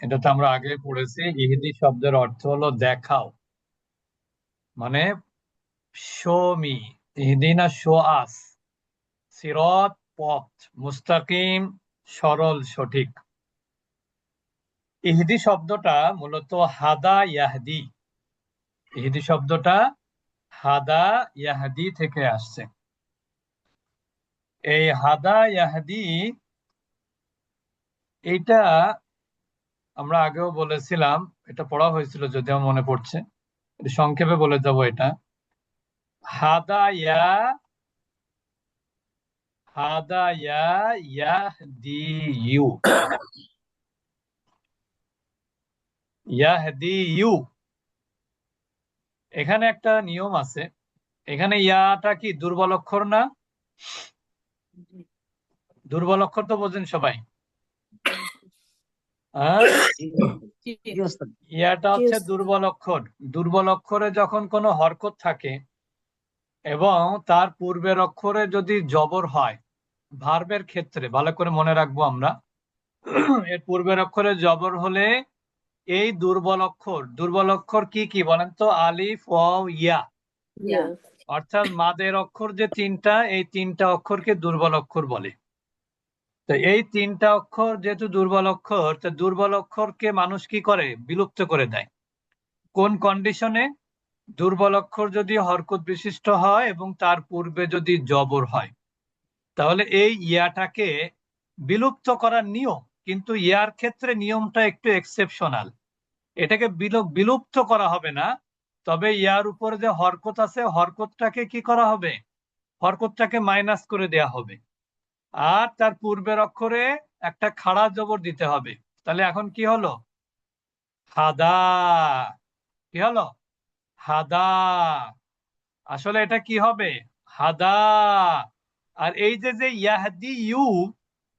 এটা তো আমরা আগে পড়েছি। ইহদি শব্দের অর্থ হলো দেখাও, মানে শো মি, ইহদিনা শো আস, সিরাত পথ, মুস্তাকিম সরল সঠিক। ইহদি শব্দটা মূলত হাদা ইয়াহদি, ইহদি শব্দটা হাদা ইয়াহদি থেকে আসছে। এই হাদা ইয়াহদি এইটা আমরা আগেও বলেছিলাম, এটা পড়া হয়েছিল যদি আমার মনে পড়ছে, এটা সংক্ষেপে বলে যাব। এটা হাদা ইয়া, হাদা ইয়া ইয়াহদি ইউ, ইয়াহদি ইউ। এখানে একটা নিয়ম আছে, এখানে ইয়াটা কি দুর্বল অক্ষর না? দুর্বল অক্ষর তো বোঝেন সবাই। হ্যাঁ, ইয়াটা হচ্ছে দুর্বল অক্ষর। দুর্বল অক্ষরে যখন কোনো হরকত থাকে এবং তার পূর্বের অক্ষরে যদি জবর হয়, ভার্বের ক্ষেত্রে ভালো করে মনে রাখবো আমরা, এর পূর্বের অক্ষরে জবর হলে এই দুর্বল অক্ষর কি কি বলেন তো? আলিফ, ওয়াও, ইয়া। অর্থাৎ মাদের অক্ষর যে তিনটা, এই তিনটা অক্ষরকে দুর্বল অক্ষর বলে। তো এই তিনটা অক্ষর যেহেতু দুর্বল অক্ষর, তো দুর্বল অক্ষরকে মানুষ কি করে? বিলুপ্ত করে দেয়। কোন কন্ডিশনে? দুর্বল অক্ষর যদি হরকত বিশিষ্ট হয় এবং তার পূর্বে যদি জবর হয়, তাহলে এই ইয়াটাকে বিলুপ্ত করার নিয়ম, কিন্তু ইয়ার ক্ষেত্রে নিয়মটা একটু এক্সেপশনাল। এটাকে বিলুপ্ত করা হবে না, তবে ইয়ার উপরে যে হরকত আছে, হরকতটাকে কি করা হবে? হরকতটাকে মাইনাস করে দেয়া হবে, আর তার পূর্বের অক্ষরে একটা খাড়া জবর দিতে হবে। তাহলে এখন কি হলো? হাদা। কি হলো? হাদা। আসলে এটা কি হবে? হাদা। আর এই যে যে ইয়াহদি ইউ,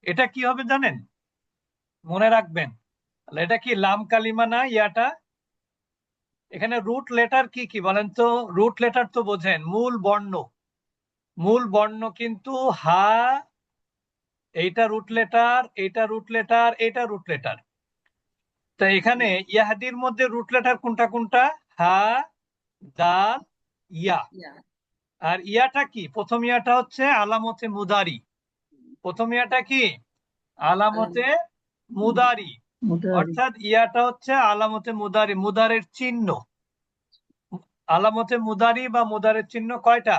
এটা কি হবে জানেন? মনে রাখবেন, তাহলে এটা কি লাম কালিমা না ইয়াটা? এখানে রুট লেটার কি কি বলেন তো? রুট লেটার তো বোঝেন, মূল বর্ণ। মূল বর্ণ কিন্তু হা, এইটা রুট লেটার, এইটা রুট লেটার, এইটা রুট লেটার। তা এখানে ইয়াহাদির মধ্যে রুট লেটার কোনটা কোনটা? হা, দাল, ইয়া। আর ইয়াটা কি? প্রথম ইয়াটা হচ্ছে আলামতে মুদারি। প্রথম ইয়াটা কি? আলামতে মুদারি। অর্থাৎ ইয়াটা হচ্ছে আলামতে মুদারি, মুদারের চিহ্ন। আলামতে মুদারি বা মুদারের চিহ্ন কয়টা?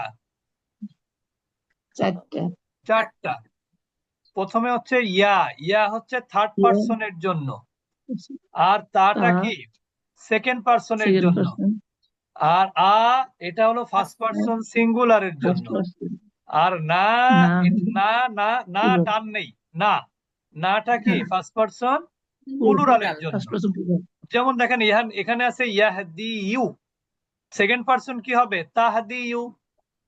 চারটা। প্রথমে হচ্ছে ইয়া, ইয়া হচ্ছে থার্ড পার্সনের জন্য, আর তাটা কি? সেকেন্ড পার্সনের জন্য। আর আ, এটা হলো ফার্স্ট পার্সন সিঙ্গুলারের জন্য। আর না, না না না টান নেই, না, নাটা কি? ফার্স্ট পার্সন প্লুরালের জন্য। যেমন দেখেন এখানে আছে ইয়াহদি ইউ, সেকেন্ড পার্সন কি হবে? তাহাদি ইউ।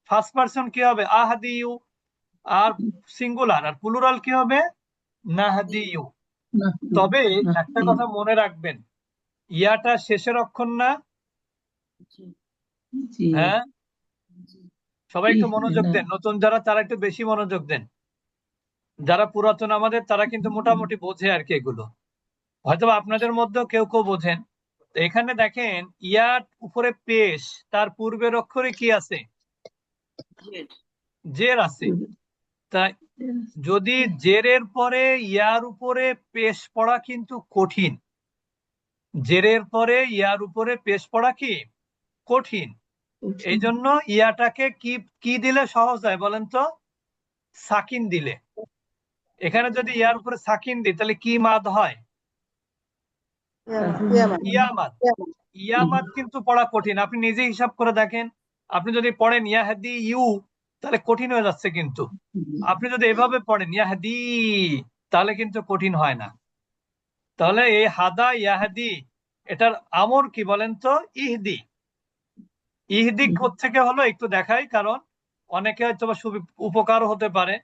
ফার্স্ট পার্সন কি হবে? আহাদি ইউ। আর সিঙ্গুলার আর প্লুরাল কি হবে? নাহাদি ইউ। তবে একটা কথা মনে রাখবেন, ইয়াটা শেষের অক্ষর না? হ্যাঁ, সবাই একটু মনোযোগ দেন। নতুন যারা তারা একটু বেশি মনোযোগ দেন, যারা পুরাতন আমাদের তারা কিন্তু মোটামুটি বোঝে আর কি এগুলো। হয়তো আপনাদের মধ্যেও কেউ কেউ বোঝেন। তো এখানে দেখেন ইয়ার উপরে পেশ, তার পূর্বের অক্ষরে কি আছে? জের আছে। তা যদি জেরের পরে ইয়ার উপরে পেশ পড়া কিন্তু কঠিন। জেরের পরে ইয়ার উপরে পেশ পড়া কি কঠিন। এই জন্য ইয়াটাকে কি কি দিলে সহজ হয় বলেন তো? সাকিন দিলে। এখানে যদি ইয়ার উপরে সাকিন দিই তাহলে কি মাদ হয়? ইয়ামাদ। ইয়ামাদ কিন্তু পড়া কঠিন, আপনি নিজে হিসাব করে দেখেন। আপনি যদি পড়েন ইয়াহাদি ইউ, তাহলে কঠিন হয়ে যাচ্ছে, কিন্তু আপনি যদি এভাবে পড়েন ইয়াহাদি, তাহলে কিন্তু কঠিন হয় না। তাহলে এই হাদা ইয়াহাদি, এটার আমর কি বলেন তো? ইহদি। ইহদি থেকে হলো একটু দেখাই, কারণ অনেকে হয়তো উপকার হতে পারে।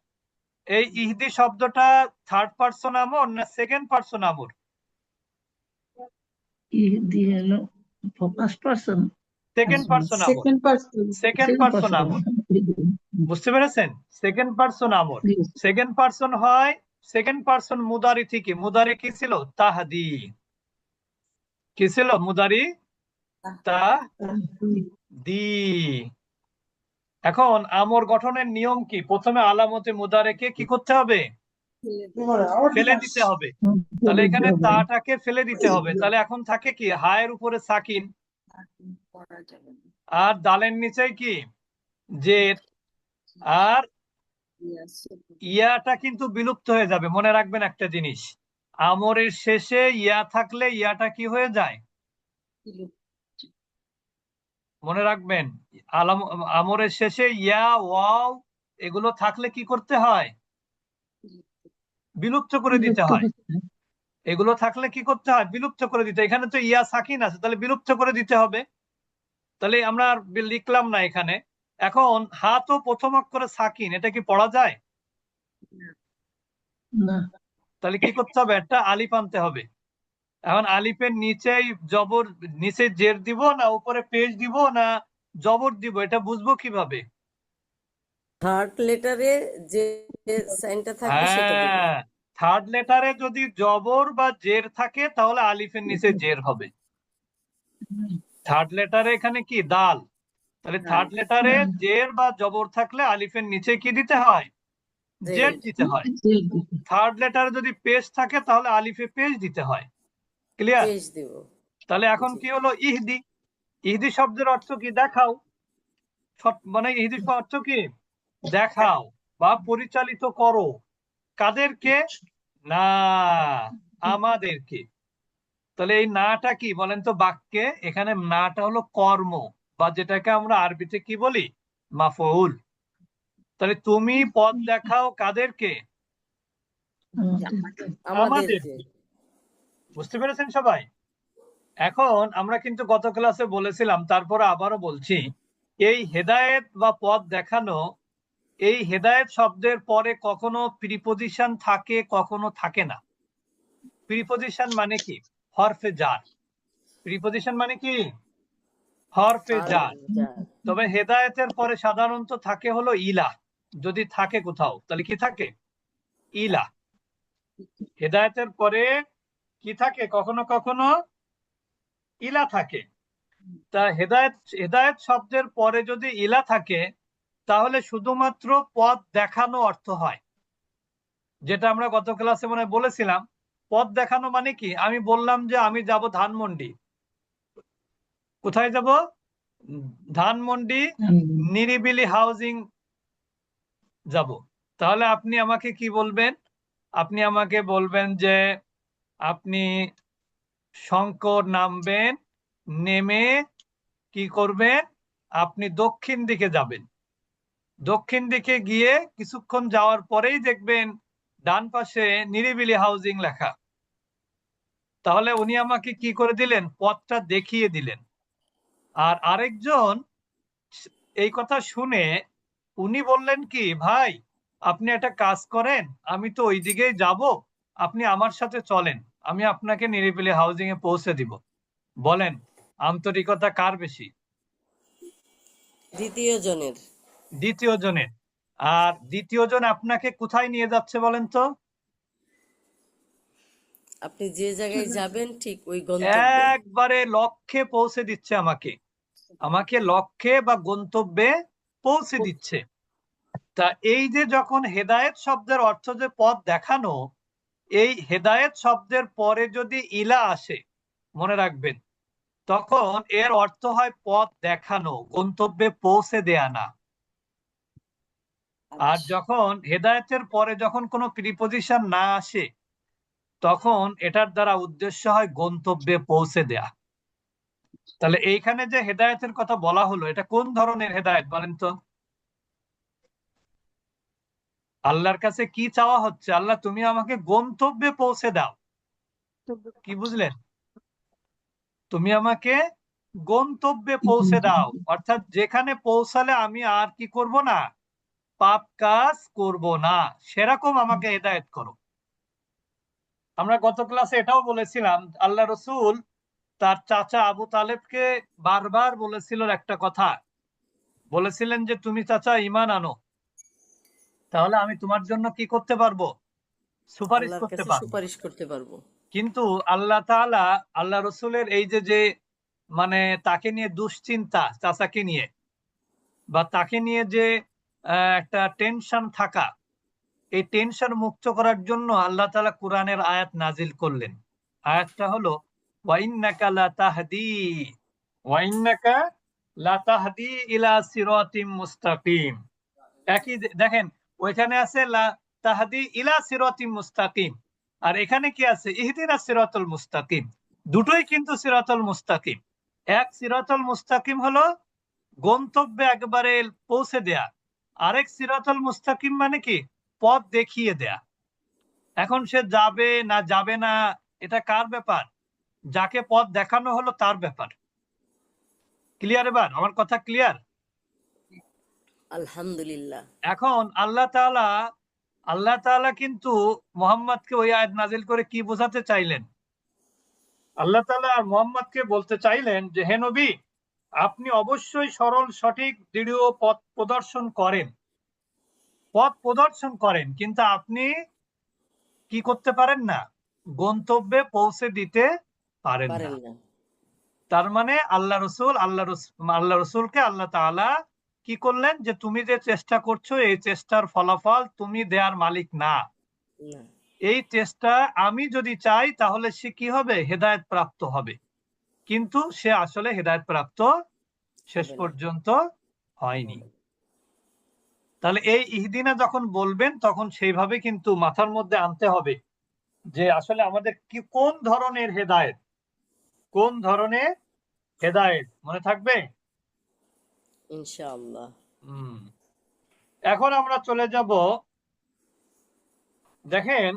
এই ইহদি শব্দটা থার্ড পার্সন আমর না সেকেন্ড পার্সন আমর? সেকেন্ড পার্সন আমর। সেকেন্ড পার্সন আমর, বুঝতে পেরেছেন? সেকেন্ড পার্সন আমর। সেকেন্ড পার্সন হয় সেকেন্ড পার্সন মুদারি থেকে। মুদারি কি ছিল? তাহাদি। কি ছিল? মুদারি তা দি। এখন আমর গঠনের নিয়ম কি? প্রথমে আলামতে মুদারেকে কি করতে হবে? ফেলে দিতে হবে। তাহলে এখানে তাটাকে ফেলে দিতে হবে। তাহলে এখন থাকে কি? হায়ের উপরে সাকিন, আর দালের নিচে কি? জের। আর ইয়াটা কিন্তু বিলুপ্ত হয়ে যাবে। মনে রাখবেন একটা জিনিস, আমরের শেষে ইয়া থাকলে ইয়াটা কি হয়ে যায়? মনে রাখবেন, আলাম আমরের শেষে ইয়া, ওয়াও এগুলো থাকলে কি করতে হয়? বিলুপ্ত করে দিতে হয়। এগুলো থাকলে কি করতে হয়? বিলুপ্ত করে দিতে। এখানে তো ইয়া সাকিন আছে, তাহলে বিলুপ্ত করে দিতে হবে। তাহলে আমরা আর লিখলাম না এখানে। এখন হা তো প্রথম অক্ষরে সাকিন, এটা কি পড়া যায়? না। তাহলে কি করতে হবে? একটা আলিফ আনতে হবে। এখন আলিফের নিচেই জবর, নিচে জের দিব না উপরে পেশ দিব না জবর দিব, এটা বুঝবো কিভাবে? থার্ড লেটারে যে সাইনটা থাকবে সেটা দেব। হ্যাঁ, থার্ড লেটারে যদি জবর বা জের থাকে তাহলে আলিফের নিচে জের হবে। থার্ড লেটারে এখানে কি? দাল। তাহলে থার্ড লেটারে জের বা জবর থাকলে আলিফের নিচে কি দিতে হয়? জের দিতে হয়। থার্ড লেটারে যদি পেশ থাকে তাহলে আলিফে পেশ দিতে হয়। ক্লিয়ার? পেজ দেব। তাহলে এখন জি। কি হলো? ইহদি। ইহদি শব্দের অর্থ কি? দেখাও। মানে ইহদি অর্থ কি? দেখাও বা পরিচালিত করো। কাদেরকে? না, আমাদেরকে। তাহলে এই নাটা কি বলেন তো বাক্যে? এখানে নাটা হলো কর্ম, বা যেটাকে আমরা আরবিতে কি বলি? মাফউল। তাহলে তুমি পথ দেখাও কাদেরকে? আমাদেরকে। আমাদেরকে। বুঝতে পেরেছেন সবাই? এখন আমরা কিন্তু গত ক্লাসে বলেছিলাম, তারপরে আবারও বলছি, এই হেদায়েত বা পথ দেখানো, এই হেদায়েত শব্দের পরে কখনো প্রিপজিশন থাকে, কখনো থাকে না। প্রিপজিশন মানে কি? হরফে জার। প্রিপজিশন মানে কি? হরফে জার। তবে হেদায়েতের পরে সাধারণত থাকে হলো ইলা। যদি থাকে কোথাও তাহলে কি থাকে? ইলা। হেদায়েতের পরে কি থাকে? কখনো কখনো ইলা থাকে। তা হেদায়েত, হেদায়েত শব্দের পরে যদি ইলা থাকে তাহলে শুধুমাত্র পথ দেখানো অর্থ হয়। যেটা আমরা গত ক্লাসে মনে হয় বলেছিলাম, পথ দেখানো মানে কি? আমি বললাম যে আমি যাব ধানমন্ডি। কোথায় যাব? ধানমন্ডি নিরিবিলি হাউজিং যাব। তাহলে আপনি আমাকে কি বলবেন? আপনি আমাকে বলবেন যে আপনি শঙ্কর নামবেন, নেমে কি করবেন? আপনি দক্ষিণ দিকে যাবেন। দক্ষিণ দিকে গিয়ে কিছুক্ষণ যাওয়ার পরেই দেখবেন ডান পাশে নিরিবিলি হাউজিং লেখা। তাহলে উনি আমাকে কি করে দিলেন? পথটা দেখিয়ে দিলেন। আর আরেকজন এই কথা শুনে উনি বললেন কি, ভাই আপনি একটা কাজ করেন, আমি তো ওই দিকেই যাব, আপনি আমার সাথে চলেন, আমি আপনাকে নিরিবিলি হাউজিং এ পৌঁছে দিব। বলেন আন্তরিকতা কার বেশি? দ্বিতীয় জনের। দ্বিতীয় জনের। আর দ্বিতীয় জন আপনাকে কোথায় নিয়ে যাচ্ছে বলেন তো? আপনি যে জায়গায় যাবেন ঠিক ওই গন্তব্যে। একবারে লক্ষ্যে পৌঁছে দিচ্ছে আমাকে। আমাকে লক্ষ্যে বা গন্তব্যে পৌঁছে দিচ্ছে। তা এই যে যখন হেদায়েত শব্দের অর্থ যে পথ দেখানো, এই হেদায়েত শব্দের পরে যদি ইলা আসে, মনে রাখবেন, তখন এর অর্থ হয় পথ দেখানো, গন্তব্যে পৌঁছে দেয়া না। আর যখন হেদায়েতের পরে যখন কোনো প্রিপজিশন না আসে, তখন এটার দ্বারা উদ্দেশ্য হয় গন্তব্যে পৌঁছে দেয়া। তাহলে এইখানে যে হেদায়েতের কথা বলা হলো, এটা কোন ধরনের হেদায়েত বলেন তো? আল্লাহর কাছে কি চাওয়া হচ্ছে? আল্লাহ তুমি আমাকে গন্তব্যে পৌঁছে দাও। কি বুঝলেন? তুমি আমাকে গন্তব্যে পৌঁছে দাও, অর্থাৎ যেখানে পৌঁছালে আমি আর কি করব না? পাপ কাজ করব না, সেরকম আমাকে হেদায়েত করো। আমরা গত ক্লাসে এটাও বলেছিলাম, আল্লাহ রসুল তার চাচা আবু তালেবকে বারবার বলেছিল একটা কথা। বলেছিলেন যে তুমি চাচা ঈমান আনো, তাহলে আমি তোমার জন্য কি করতে পারবো? সুপারিশ আল্লাহর করতে কাছে পারবো। সুপারিশ করতে পারবো। কিন্তু আল্লাহ তাআলা আল্লাহ রসুলের এই যে যে মানে তাকে নিয়ে দুশ্চিন্তা, চাচাকে নিয়ে বা তাকে নিয়ে যে একটা টেনশন থাকা, এই টেনশন মুক্ত করার জন্য আল্লাহ তাআলা কোরআনের আয়াত নাজিল করলেন। আয়াতটা হলো ওয়াইন্নাকা লাতাহদি ওয়াইন্নাকা লাতাহদি ইলা সিরাতিম মুস্তাকিম। একই দেখেন, ওইখানে আছে লা তাহদি ইলা সিরাতিম মুস্তাকিম, আর এখানে কি আছে ইহদিনাস সিরাতাল মুস্তাকিম। দুটোই কিন্তু সিরাতাল মুস্তাকিম। এক সিরাতাল মুস্তাকিম হলো গন্তব্যে একবারে পৌঁছে দেয়া, আরেক সিরাতাল মুস্তাকিম মানে কি পথ দেখিয়ে দেয়া। এখন সে যাবে না যাবে না এটা কার ব্যাপার? যাকে পথ দেখানো হলো তার ব্যাপার। ক্লিয়ার? এবার আমার কথা ক্লিয়ার? আলহামদুলিল্লাহ। এখন আল্লাহ তাআলা কিন্তু মোহাম্মদকে ওই আয়াত নাজিল করে কি বোঝাতে চাইলেন? আল্লাহ তাআলা আর মোহাম্মদকে বলতে চাইলেন যে হে নবী, আপনি অবশ্যই সরল সঠিক দৃঢ় পথ প্রদর্শন করেন, কিন্তু আপনি কি করতে পারেন না? গন্তব্যে পৌঁছে দিতে পারেন না। পারেন না। তার মানে আল্লাহ রসুলকে আল্লাহ তাআলা কি করলেন যে তুমি যে চেষ্টা করছো এই চেষ্টার ফলাফল তুমি দেয়ার মালিক না। না। এই চেষ্টা আমি যদি চাই তাহলে সে কি হবে? হেদায়েত প্রাপ্ত হবে, কিন্তু সে আসলে হেদায়েত প্রাপ্ত শেষ হবে না। পর্যন্ত হয়নি। তাহলে এই ইহদিনা যখন বলবেন তখন সেইভাবে কিন্তু মাথার মধ্যে আনতে হবে যে আসলে আমাদের কি কোন ধরনের হেদায়েত মনে থাকবে? ইনশাআল্লাহ। এখন আমরা চলে যাব, দেখেন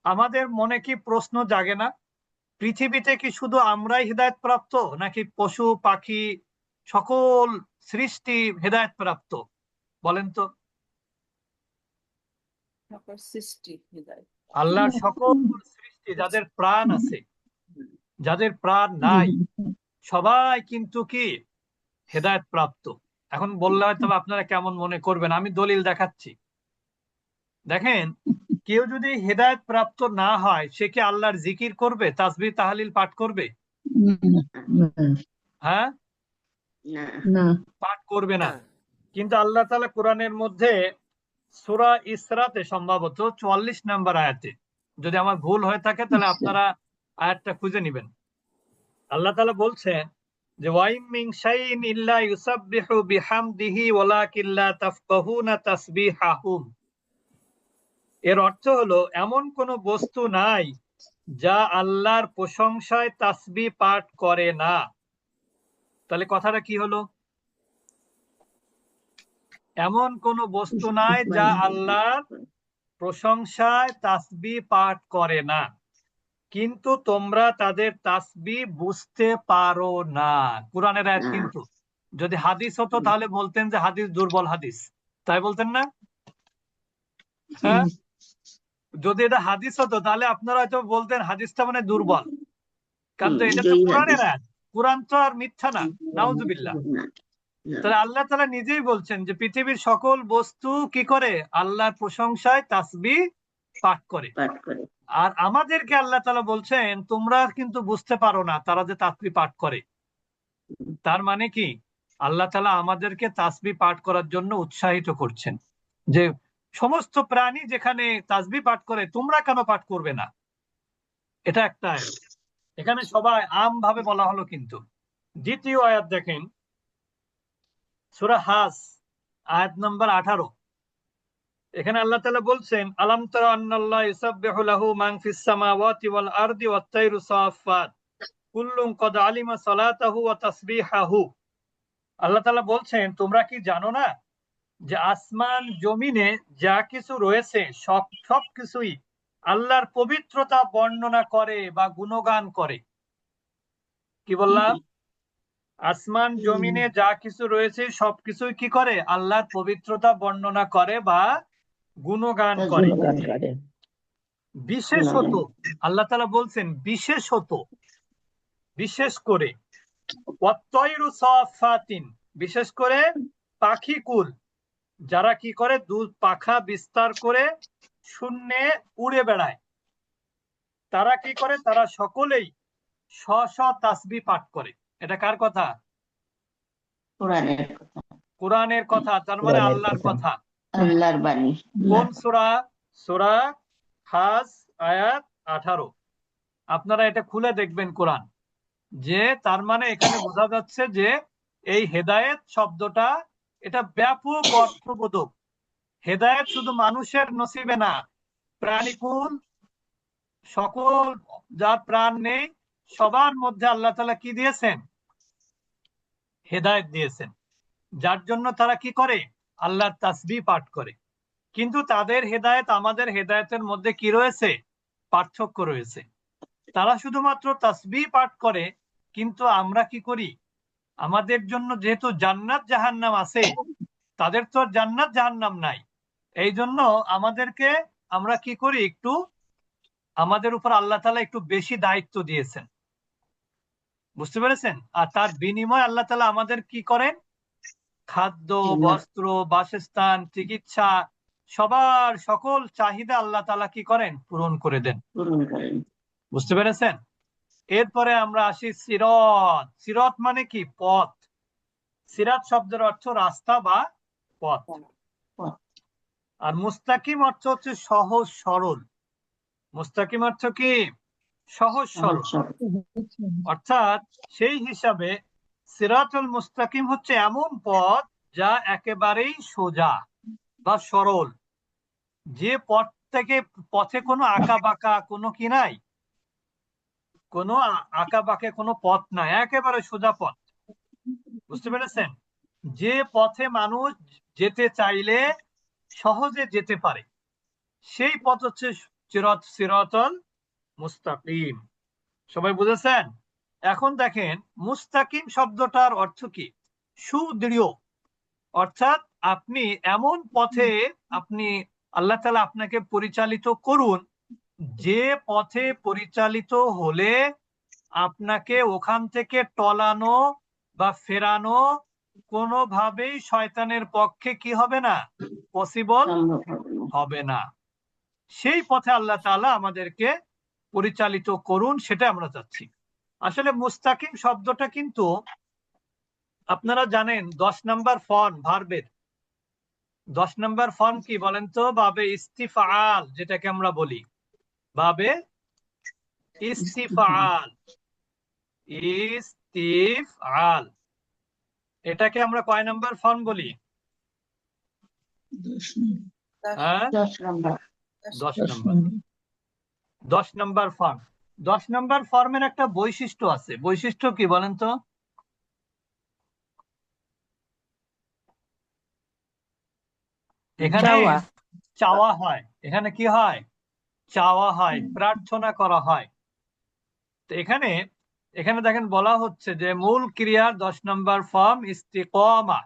আমাদের মনে কি প্রশ্ন জাগে না, পৃথিবীতে কি শুধু আমরাই হেদায়েত প্রাপ্ত নাকি পশু পাখি সকল সৃষ্টি হেদায়েত প্রাপ্ত? বলেন তো। আল্লাহর সকল সৃষ্টি যাদের প্রাণ আছে, যাদের প্রাণ নাই, সবাই কিন্তু কি হেদায়েত প্রাপ্ত। এখন বললে হয়তো আপনারা কেমন মনে করবেন, আমি দলিল দেখাচ্ছি। দেখেন, কেউ যদি হেদায়েত প্রাপ্ত না হয় সে কি আল্লাহর জিকির করবে, তাসবিহ তাহলিল পাঠ করবে? হ্যাঁ, না। পাঠ করবে না। না। কিন্তু আল্লাহ তাআলা কোরআনের মধ্যে সূরা ইসরাতে সম্ভবত 44 নম্বর আয়াতে, যদি আমার ভুল হয়ে থাকে তাহলে আপনারা আয়াতটা খুঁজে নেবেন। আল্লাহ তাআলা বলছেন যে ওয়াইম মিন শাইইন ইল্লা ইউসাব্বিহু বিহামদিহি ওয়ালাকিন লা তাফকাহুনা তাসবিহাহুম। এর অর্থ হলো এমন কোন বস্তু নাই যা আল্লাহর প্রশংসায় তাসবিহ পাঠ করে না। তাহলে কথাটা কি হলো? এমন কোন বস্তু নাই যা আল্লাহর প্রশংসায় তাসবিহ পাঠ করে না, কিন্তু তোমরা তাদের তাসবিহ বুঝতে পারো না। কোরআনের আয়াত কিন্তু। যদি হাদিস হতো তাহলে বলতেন যে হাদিস দুর্বল হাদিস, তাই বলতেন না? হ্যাঁ, যদি এটা হাদিস হতো তাহলে আপনারা হয়তো বলতেন হাদিসটা মানে দুর্বল, কারণ তো এটা তো কোরআনের আয়াত, কোরআন তো আর মিথ্যা না, নাউজুবিল্লাহ। তাহলে আল্লাহ তাআলা নিজেই বলছেন যে পৃথিবীর সকল বস্তু কি করে? আল্লাহর প্রশংসায় তাসবিহ পাঠ করে। আর আমাদেরকে আল্লাহ তাআলা বলছেন তোমরা কিন্তু বুঝতে পারো না তারা যে তাসবিহ পাঠ করে। তার মানে কি আল্লাহ তাআলা আমাদেরকে তাসবিহ পাঠ করার জন্য উৎসাহিত করছেন যে সমস্ত প্রাণী যেখানে তাসবিহ পাঠ করে তোমরা কেন পাঠ করবে না? এটা একটা আয়াত। এখানে সবাই আম ভাবে বলা হলো। কিন্তু দ্বিতীয় আয়াত দেখেন, সূরা হাস আয়াত নম্বর 18। এখানে আল্লাহ তাআলা বলছেন আলাম তারা আন্নাল্লাহ ইউসাব্বিহু লাহু মান ফিস সামাওয়াতি ওয়াল আরদি ওয়াত তায়রু সাফফাত কুল্লুন কদ আলিমা সালাতাহু ওয়া তাসবিহাহু। আল্লাহ তাআলা বলছেন তোমরা কি জানো না যে আসমান জমিনে যা কিছু রয়েছে সবকিছুই আল্লাহর পবিত্রতা বর্ণনা করে বা গুণগান করে। কি বললাম? আসমান জমিনে যা কিছু রয়েছে সবকিছুই কি করে? আল্লাহর পবিত্রতা বর্ণনা করে বা গুণগান করে। বিশেষত আল্লাহ তাআলা বলছেন বিশেষ করে ওয়াত-তায়রু সাফফাতিন, বিশেষ করে পাখিকুল যারা কি করে পাখা বিস্তার করে শূন্যে উড়ে বেড়ায়। তারা কি করে? তারা সকলেই স্ব স্ব তাসবিহ পাঠ করে। এটা কার কথা? কোরআনের কথা, কোরআনের কথা, তার মানে কোরআনের আল্লাহর কথা। কথা। আল্লাহর বাণী। কোন সূরা? সূরা হাজ আয়াত 18। আপনারা এটা খুলে দেখবেন কোরআন, যে তার মানে এখানে বোঝা যাচ্ছে যে এই হেদায়েত শব্দটা এটা ব্যাপক অর্থবোধক। হেদায়েত শুধু মানুষের নসিবে না, প্রাণীকুল সকল যার প্রাণ নেই সবার মধ্যে আল্লাহ তাআলা কি দিয়েছেন? হেদায়েত দিয়েছেন। যার জন্য তারা কি করে? আল্লাহর তাসবিহ পাঠ করে। কিন্তু তাদের হেদায়েত আমাদের হেদায়েতের মধ্যে কি রয়েছে? পার্থক্য রয়েছে। তারা শুধুমাত্র তাসবিহ পাঠ করে, কিন্তু আমরা কি করি? আমাদের জন্য যেহেতু জান্নাত জাহান্নাম আছে, তাদের তো আর জান্নাত জাহান্নাম নাই। এই জন্য আমাদেরকে আমরা কি করি? একটু আমাদের উপর আল্লাহ তাআলা একটু বেশি দায়িত্ব দিয়েছেন, বুঝতে পেরেছেন? আর তার বিনিময়ে আল্লাহ তাআলা আমাদের কি করেন? খাদ্য, বস্ত্র, বাসস্থান, চিকিৎসা, সবার সকল চাহিদা আল্লাহ তাআলা কি করেন? পূরণ করে দেন। পূরণ করেন। বুঝতে পেরেছেন? এরপরে আমরা আসি সিরাত। সিরাত মানে কি? পথ। সিরাত শব্দের অর্থ রাস্তা বা পথ। পথ। আর মুস্তাকিম অর্থ হচ্ছে সহজ সরল। মুস্তাকিম অর্থ কি? সহজ সরল। অর্থাৎ সেই হিসাবে সিরাতুল মুস্তাকিম হচ্ছে এমন পথ যা একেবারেই সোজা বা সরল। যে পথ থেকে, পথে কোনো আঁকা বাঁকা কোনো কি নাই, কোনো আঁকা বাঁকে কোনো পথ নাই, একেবারে সোজা পথ। বুঝতে পেরেছেন? যে পথে মানুষ যেতে চাইলে সহজে যেতে পারে, সেই পথ হচ্ছে সিরাতুল মুস্তাকিম। সবাই বুঝেছেন? এখন দেখেন মুস্তাকিম শব্দটার অর্থ কি? সুদৃঢ়। অর্থাৎ আপনি এমন পথে আপনি আল্লাহ তাআলা আপনাকে পরিচালিত করুন, যে পথে পরিচালিত হলে আপনাকে ওখান থেকে টলানো বা ফেরানো কোনোভাবেই শয়তানের পক্ষে কি হবে না? পসিবল সম্ভব হবে না। হবে না। সেই পথে আল্লাহ তাআলা আমাদেরকে পরিচালিত করুন, সেটা আমরা চাচ্ছি। আসলে মুস্তাকিম শব্দটা কিন্তু আপনারা জানেন 10 নাম্বার ফর্ম ভার্বের। 10 নাম্বার ফর্ম কি বলেন তো? বাবে ইস্তিফআল, যেটাকে আমরা বলি বাবে ইস্তিফআল। ইস্তিফআল এটাকে আমরা কয় নাম্বার ফর্ম বলি? হ্যাঁ, 10 নম্বর। 10 নাম্বার। 10 number form. 10 নাম্বার ফর্মের একটা বৈশিষ্ট্য আছে। বৈশিষ্ট্য কি বলেন তো? এখানে চাওয়া। চাওয়া হয়। এখানে কি হয়? চাওয়া হয়, প্রার্থনা করা হয়। তো এখানে এখানে দেখেন বলা হচ্ছে যে মূল ক্রিয়ার 10 নাম্বার ফর্ম ইস্তিকামা,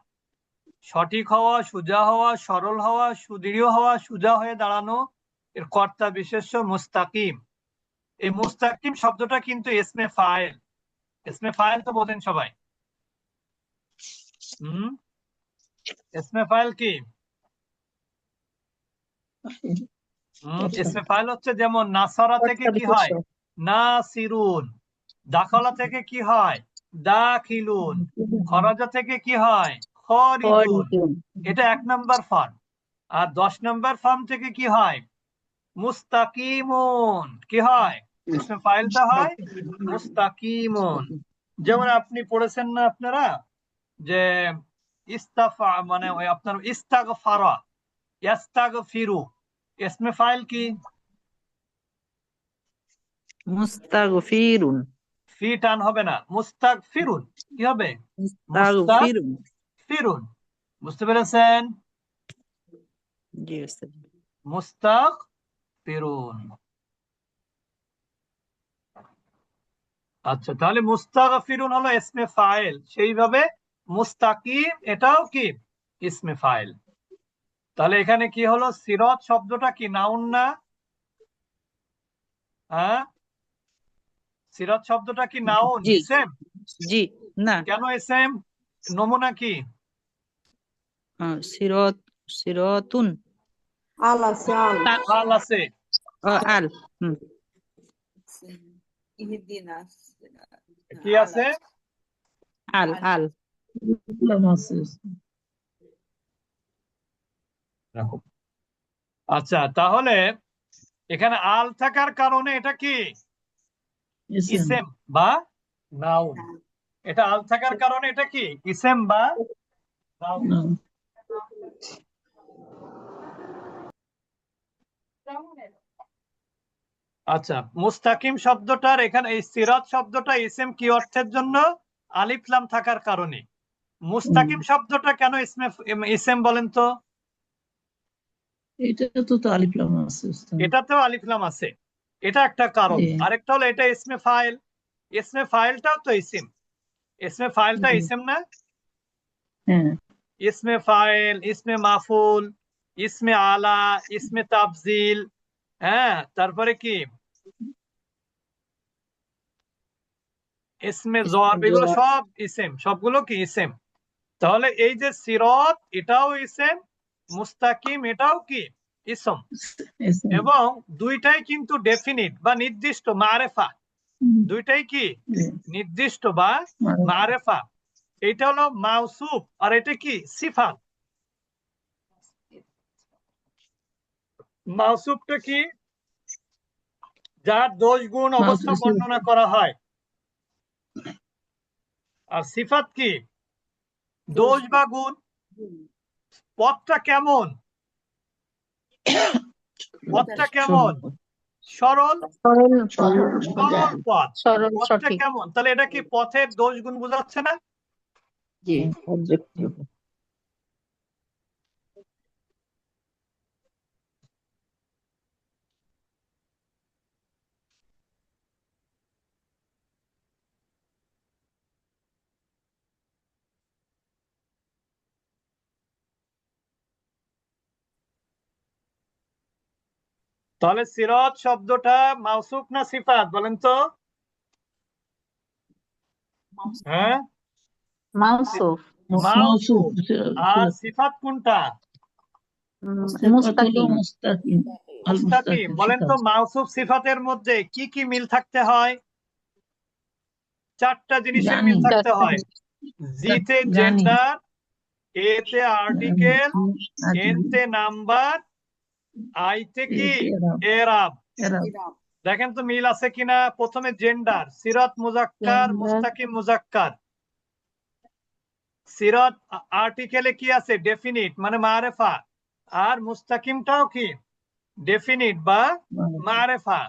সঠিক হওয়া, সোজা হওয়া, সরল হওয়া, সুদৃঢ় হওয়া, সোজা হয়ে দাঁড়ানো। এর কর্তা বিশেষ্য মুস্তাকিম। এই মুস্তাকিম শব্দটা কিন্তু ইসমে ফাইল। ইসমে ফাইল তো বোঝেন সবাই। ইসমে ফাইল কি? ইসমে ফাইল হচ্ছে যেমন নাসারা থেকে কি হয়? নাসিরুন। দাখলা থেকে কি হয়? দাখিলুন। খরাজা থেকে কি হয়? খরিজুন। এটা 1 নাম্বার ফর্ম। আর 10 নাম্বার ফর্ম থেকে কি হয়? মুস্তাকিমুন। কি হয়? ইসমে ফাইলটা হয় মুস্তাকিমুন। যেমন আপনি পড়েছেন না আপনারা যে ইস্তাফা মানে ওই আপনার ইস্তাগফারা, ইস্তাগফিরু, ইসমে ফাইল কি? মুস্তাগফিরুন। ফি টান হবে না, মুস্তাগফিরুন। কি হবে? মুস্তাগফিরুন। মুস্তাগফিরুন। বুঝতে পেরেছেন? জি ওস্তাদ। মুস্তাগফিরুন। আচ্ছা, তাহলে মুস্তাগফিরুন হলো ইসমে ফাইল, সেইভাবে মুস্তাকিম এটাও কি? ইসমে ফাইল। তাহলে এখানে কি হলো? সিরাত শব্দটা কি নাউন না? হ্যাঁ, সিরাত শব্দটা কি নাউন? জি ইসেম? জি না। কেন ইসেম? নমুনা কি? সিরাত, সিরাতুন। আল আছে, আল। আল আছে। আল। হুম। ইহদিনা কি আছে? আল আল রাখো। আচ্ছা, তাহলে এখানে আল থাকার কারণে এটা কি ইসেম বা নাউন। এটা আল থাকার কারণে এটা কি ইসেম বা নাউন। আচ্ছা, মুস্তাকিম শব্দটার এখানে এই সিরাত শব্দটা ইসেম কি অর্থের জন্য? আলিফ লাম থাকার কারণে। মুস্তাকিম শব্দটা কেন ইসেম বলেন তো? এটাতেও আলিফ লাম আছে উস্তাদ। এটাতেও আলিফ লাম আছে, এটা একটা কারণ। জি। আরেকটা হলো এটা ইসমে ফাইল। ইসমে ফাইলটাও তো ইসিম। ইসমে ফাইলটা জি। ইসিম না? হ্যাঁ, ইসমে ফাইল, ইসমে মাফুল, ইসমে আলা, ইসমে তাফজিল, হ্যাঁ, তারপরে কি ইসমে জরব, এগুলো সব ইসেম, সবগুলো কি ইসেম। তাহলে এই যে সিরাত এটাও ইসেম, মুস্তাকিম এটাও কি ইসম, ইসম। এবং দুইটাই কিন্তু ডেফিনিট বা নির্দিষ্ট মারেফা। দুইটাই কি জি। নির্দিষ্ট বা মারেফা। এটা হলো মাউসুফ আর এটা কি সিফাত। মাউসুফটা কি? যার দোষ গুণ অবস্থা মাউসুফ। বর্ণনা করা হয়। আর সিফাত কি? দোষ বা গুণ। পথটা কেমন? পথটা কেমন? সরল সরল পথ। পথটা কেমন? তাহলে এটা কি পথের দোষ গুণ বোঝাচ্ছে না? জি। অবজেক্টিভ। তাহলে সিরাত শব্দটা মাউসুফ না সিফাত বলেন তো? হ্যাঁ, মাউসুফ। মাউসুফ। আর সিফাত কোনটা? সিফাত হলো মুস্তাকিম। আল মুস্তাকিম। বলেন তো সিফাত। মাউসুফ সিফাতের মধ্যে কি কি মিল থাকতে হয়? চারটা জিনিসের জানি। মিল থাকতে হয়। জিতে জানি। জেন্ডার, এতে আর্টিকেল, জানি। এনতে নাম্বার, আইতে কি এতে এরাব। এরা দেখেন তো মিল আছে কিনা। প্রথমে জেন্ডার, সিরাত মুজাক্কার, মুস্তাকিম মুজাক্কার। সিরাত আর্টিকেলে কি আছে? ডেফিনিট মানে মারেফা। আর মুস্তাকিমটাও কি ডেফিনিট বা মারেফা।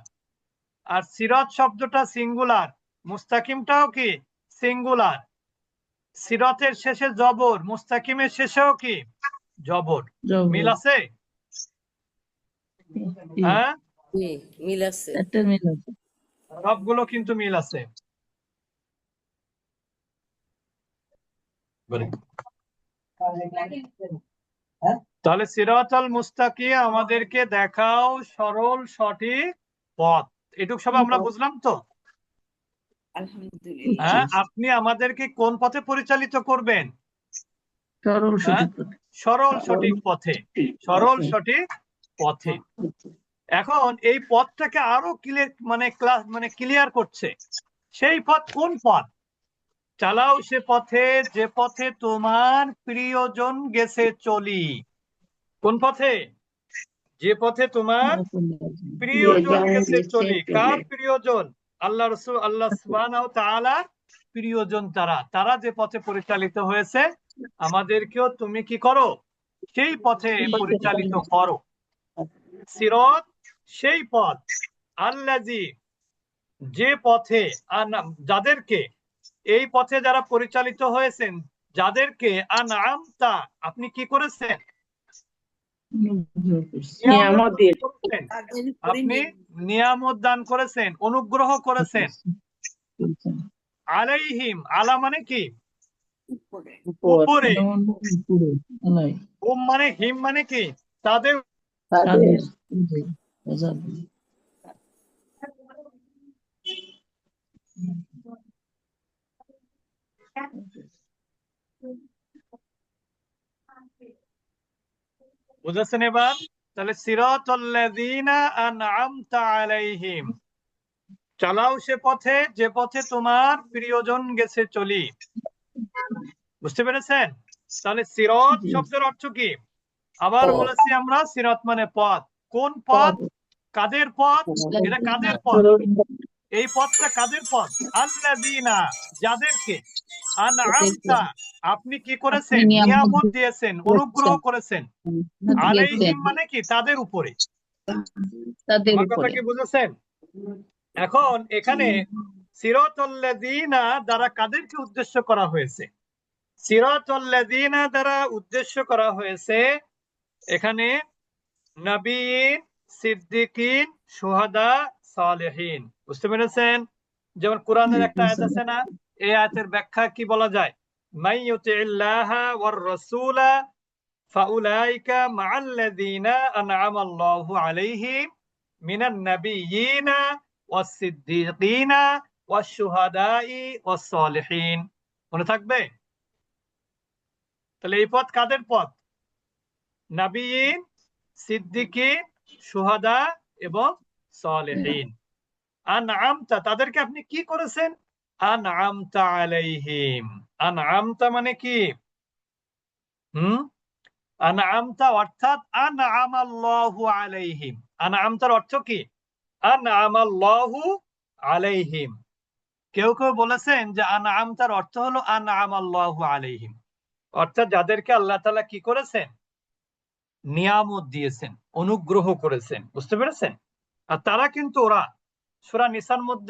আর সিরাত শব্দটা সিঙ্গুলার, মুস্তাকিমটাও কি সিঙ্গুলার। সিরাতের শেষে জবর, মুস্তাকিমের শেষেও কি জবর। মিল আছে? হ্যাঁ, জি, মিল আছে। একটা মিল আছে। সবগুলো কিন্তু মিল আছে। তাহলে সিরাতাল মুস্তাকিম আমাদেরকে দেখাও সরল সঠিক পথ। এটুক সব আমরা বুঝলাম তো? আলহামদুলিল্লাহ। হ্যাঁ, আপনি আমাদেরকে কোন পথে পরিচালিত করবেন? সরল হ্যাঁ, সঠিক পথে। সরল সঠিক পথে। সরল সঠিক পথে। এখন এই পথটাকে আরো ক্লিয়ার করছে। সেই পথ কোন পথ? চালাও সে পথে যে পথে তোমার প্রিয়জন গেছে চলি। কোন পথে? যে পথে তোমার প্রিয়জন গেছে চলি। কার প্রিয়জন? আল্লাহ রাসূল, আল্লাহ সুবহানাহু ওয়া তাআলার প্রিয়জন। তারা যে পথে পরিচালিত হয়েছে, আমাদেরকেও তুমি কি করো? সেই পথে পরিচালিত করো। সিরাত সেই পথ, আল্লাযী যে পথে, যাদেরকে এই পথে যারা পরিচালিত হয়েছেন, যাদেরকে আনআমতা আপনি কি করেছেন? নিয়ামত দান করেছেন। আপনি নিয়ামত দান করেছেন, অনুগ্রহ করেছেন। আলাইহিম, আলা মানে কি উপরে, মানে হিম মানে কি তাদের। বুঝেছেন এবার? তাহলে সিরাতাল্লাযীনা আনআমতা আলাইহিম, চালাও সে পথে যে পথে তোমার প্রিয়জন গেছে চলি। বুঝতে পেরেছেন? তাহলে সিরাত জি। শব্দের অর্থ কি? আবার পথ। বলেছি আমরা সিরাত মানে পথ। কোন পথ? কাদের পথ? এটা কাদের পথ? এই পথটা কাদের পথ? আল্লাযীনা, যাদেরকে আনআমতা, আপনি কি করেছেন? আপনি নিয়ামত নিয়ামত দিয়েছেন, অনুগ্রহ করেছেন। দিয়েছেন আলাইহিম মানে কি? তাদের উপরে। তাদের আমার কথা উপরে। কি বুঝেছেন? এখন এখানে সিরাতাল্লাযীনা দ্বারা কাদেরকে উদ্দেশ্য করা হয়েছে? সিরাতাল্লাযীনা দ্বারা উদ্দেশ্য করা হয়েছে এখানে নবীন, সিদ্দিকিন, শুহাদা, সালেহিন। বুঝতে পেরেছেন? যেমন কোরআনের একটা আয়াত আছে না, এই আয়াতের ব্যাখ্যা কি বলা যায়? মাই ইউতিইল্লাহা ওয়ার রাসূলা ফাউলাইকা মাআল্লাযীনা আনআমাল্লাহু আলাইহিম মিনান নাবিয়্যিনা ওয়াস সিদ্দিকিনা ওয়াশ শুহাদাই ওয়াস সালিহিন। মনে থাকবে? তাহলে এই পথ কাদের পথ? নবিয়্যিন, সিদ্দিকিন, শুহাদা এবং সালেহিন। আনআমতা, তাদেরকে আপনি কি করেছেন? আনআমতা আলাইহিম। আনআমতা মানে কি? আনআমতা অর্থাৎ আনআমাল্লাহু আলাইহিম। আনআমতার অর্থ কি? আনআমাল্লাহু আলাইহিম। কেউ কেউ বলেছেন যে আনআমতার অর্থ হলো আনআমাল্লাহু আলাইহিম, অর্থাৎ যাদেরকে আল্লাহ তাআলা কি করেছেন? নিয়ামত দিয়েছেন, অনুগ্রহ করেছেন। বুঝতে পেরেছেন? আর তারা কিন্তু ওরা সূরা নিসার মধ্যে